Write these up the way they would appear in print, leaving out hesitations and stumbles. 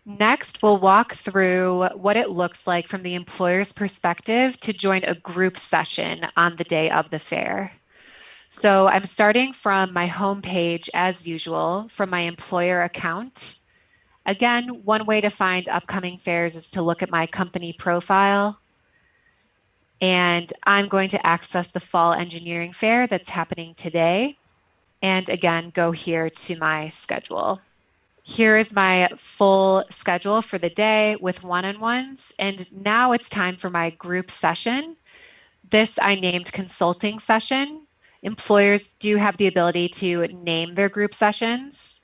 Next, we'll walk through what it looks like from the employer's perspective to join a group session on the day of the fair. So I'm starting from my home page as usual from my employer account. Again, one way to find upcoming fairs is to look at my company profile. And I'm going to access the Fall Engineering Fair that's happening today. And again, go here to my schedule. Here's my full schedule for the day with one-on-ones. And now it's time for my group session. This I named consulting session. Employers do have the ability to name their group sessions.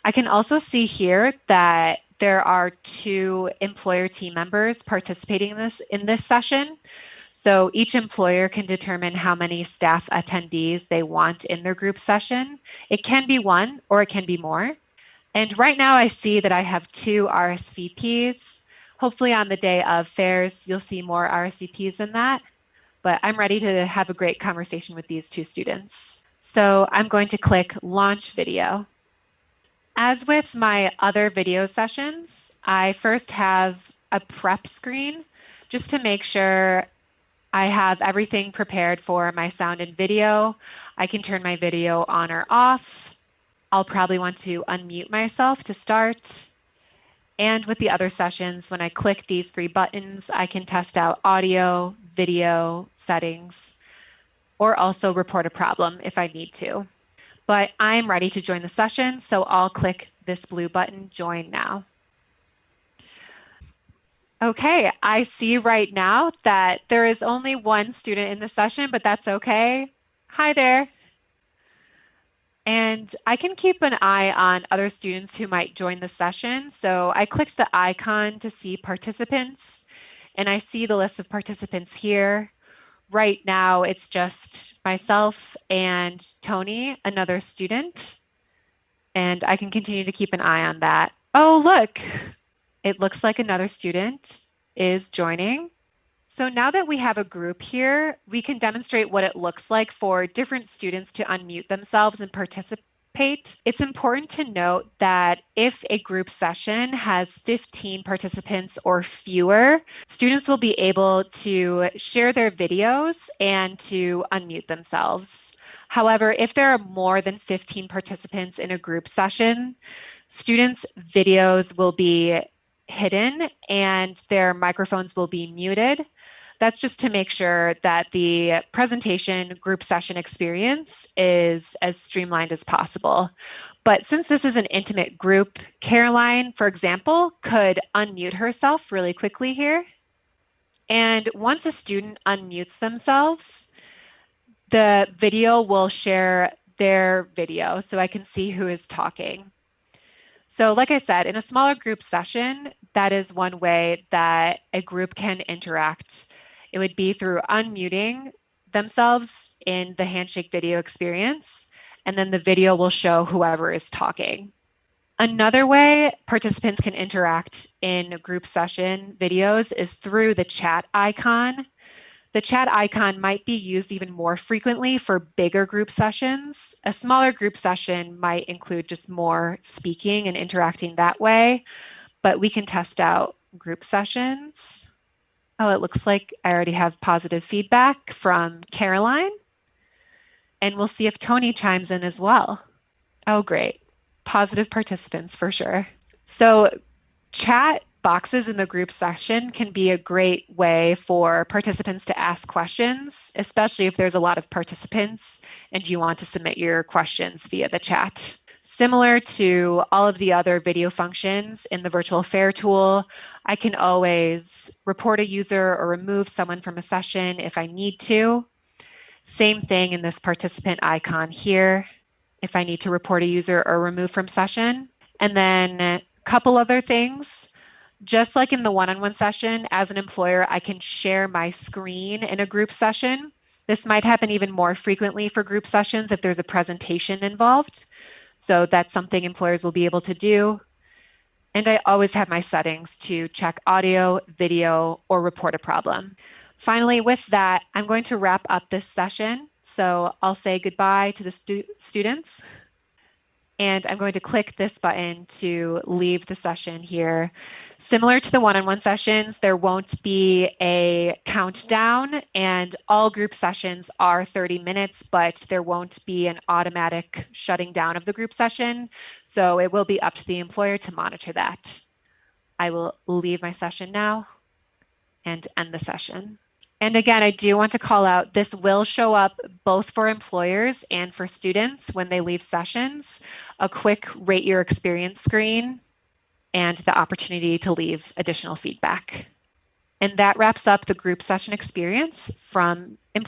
I can also see here that there are 2 employer team members participating in this session. So each employer can determine how many staff attendees they want in their group session. It can be 1 or it can be more. And right now I see that I have 2 RSVPs. Hopefully on the day of fairs, you'll see more RSVPs than that. But I'm ready to have a great conversation with these 2 students. So I'm going to click Launch Video. As with my other video sessions, I first have a prep screen just to make sure I have everything prepared for my sound and video. I can turn my video on or off. I'll probably want to unmute myself to start. And with the other sessions, when I click these 3 buttons, I can test out audio, video settings, or also report a problem if I need to. But I'm ready to join the session, so I'll click this blue button, Join Now. Okay, I see right now that there is only 1 student in the session, but that's okay. Hi there. And I can keep an eye on other students who might join the session. So I clicked the icon to see participants, and I see the list of participants here. Right now, it's just myself and Tony, another student, and I can continue to keep an eye on that. Oh, look, it looks like another student is joining. So now that we have a group here, we can demonstrate what it looks like for different students to unmute themselves and participate. It's important to note that if a group session has 15 participants or fewer, students will be able to share their videos and to unmute themselves. However, if there are more than 15 participants in a group session, students' videos will be hidden and their microphones will be muted. That's just to make sure that the presentation group session experience is as streamlined as possible. But since this is an intimate group, Caroline, for example, could unmute herself really quickly here. And once a student unmutes themselves, the video will share their video so I can see who is talking. So like I said, in a smaller group session, that is one way that a group can interact. It would be through unmuting themselves in the handshake video experience, and then the video will show whoever is talking. Another way participants can interact in group session videos is through the chat icon. The chat icon might be used even more frequently for bigger group sessions. A smaller group session might include just more speaking and interacting that way, but we can test out group sessions. Oh, it looks like I already have positive feedback from Caroline, and we'll see if Tony chimes in as well. Oh, great. Positive participants for sure. So chat boxes in the group session can be a great way for participants to ask questions, especially if there's a lot of participants and you want to submit your questions via the chat. Similar to all of the other video functions in the virtual fair tool, I can always report a user or remove someone from a session if I need to. Same thing in this participant icon here, if I need to report a user or remove from session. And then a couple other things. Just like in the one-on-one session, as an employer, I can share my screen in a group session. This might happen even more frequently for group sessions if there's a presentation involved. So that's something employers will be able to do. And I always have my settings to check audio, video, or report a problem. Finally, with that, I'm going to wrap up this session. So I'll say goodbye to the students. And I'm going to click this button to leave the session here. Similar to the one-on-one sessions, there won't be a countdown, and all group sessions are 30 minutes, but there won't be an automatic shutting down of the group session. So it will be up to the employer to monitor that. I will leave my session now and end the session. And again, I do want to call out, this will show up both for employers and for students when they leave sessions, a quick rate your experience screen, and the opportunity to leave additional feedback. And that wraps up the group session experience from